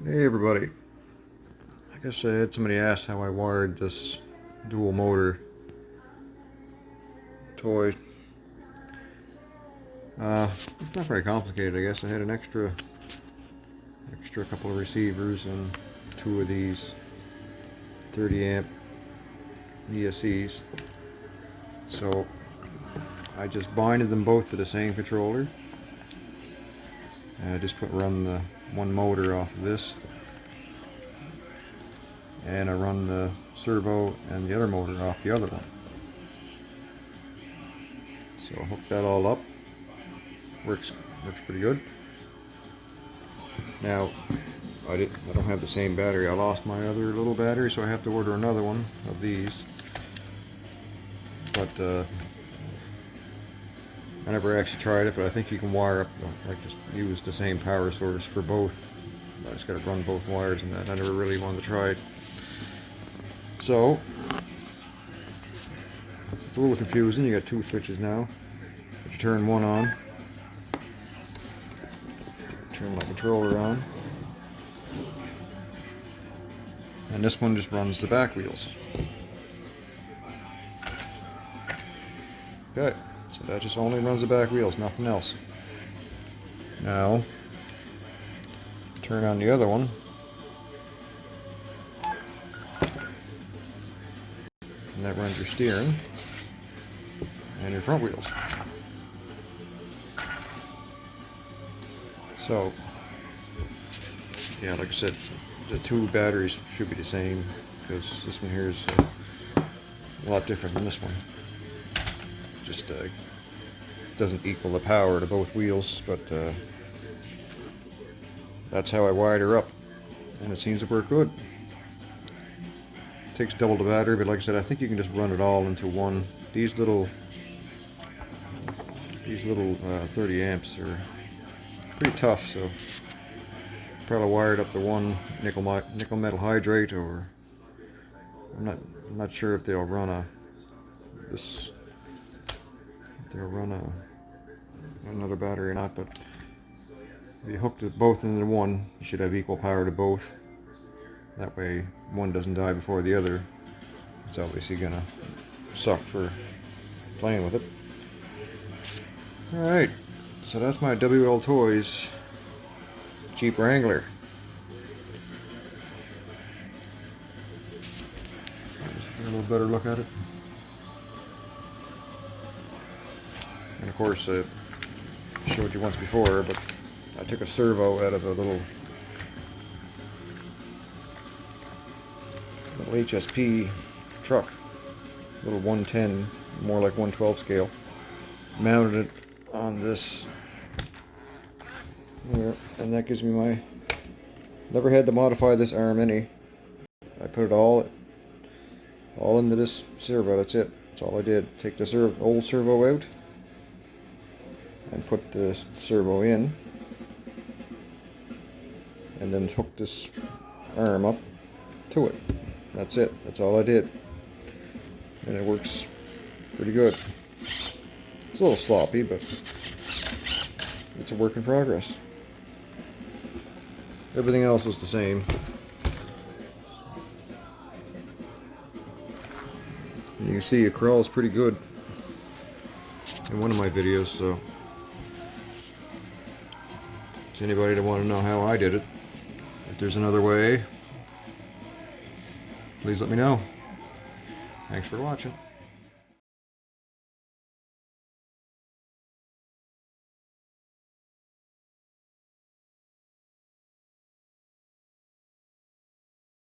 Hey everybody, I guess I had somebody ask how I wired this dual motor toy. It's not very complicated, I guess. I had an extra couple of receivers and two of these 30 amp ESCs. So I just binded them both to the same controller. And I just run the one motor off of this. And I run the servo and the other motor off the other one. So I hooked that all up. Works pretty good. Now I don't have the same battery. I lost my other little battery, so I have to order another one of these. But I never actually tried it, but I think you can wire up, like just use the same power source for both. I just got to run both wires in that. I never really wanted to try it. So it's a little confusing. You got two switches now. You turn one on, turn my controller on, and this one just runs the back wheels. Okay, so that just only runs the back wheels, nothing else. Now turn on the other one, and that runs your steering and your front wheels. So yeah, like I said, the two batteries should be the same, because this one here is a lot different than this one. Just doesn't equal the power to both wheels, but that's how I wired her up, and it seems to work good. It takes double the battery, but like I said, I think you can just run it all into one. These little 30 amps are pretty tough, so probably wired up to one nickel metal hydrate, or I'm not sure if they'll run another battery or not, but if you hook both into one, you should have equal power to both. That way one doesn't die before the other. It's obviously gonna suck for playing with it. Alright, so that's my Wltoys Jeep Wrangler. Get a little better look at it. And of course, I showed you once before, but I took a servo out of a little HSP truck, little 110, more like 112 scale. Mounted it on this here, and that gives me my, never had to modify this arm any. I put it all into this servo. That's it. That's all I did. Take the old servo out and put the servo in, and then hook this arm up to it. That's it. That's all I did, and it works pretty good. It's a little sloppy, but it's a work in progress. Everything else is the same. And you can see it crawls pretty good in one of my videos, so to anybody that want to know how I did it, if there's another way, please let me know. Thanks for watching.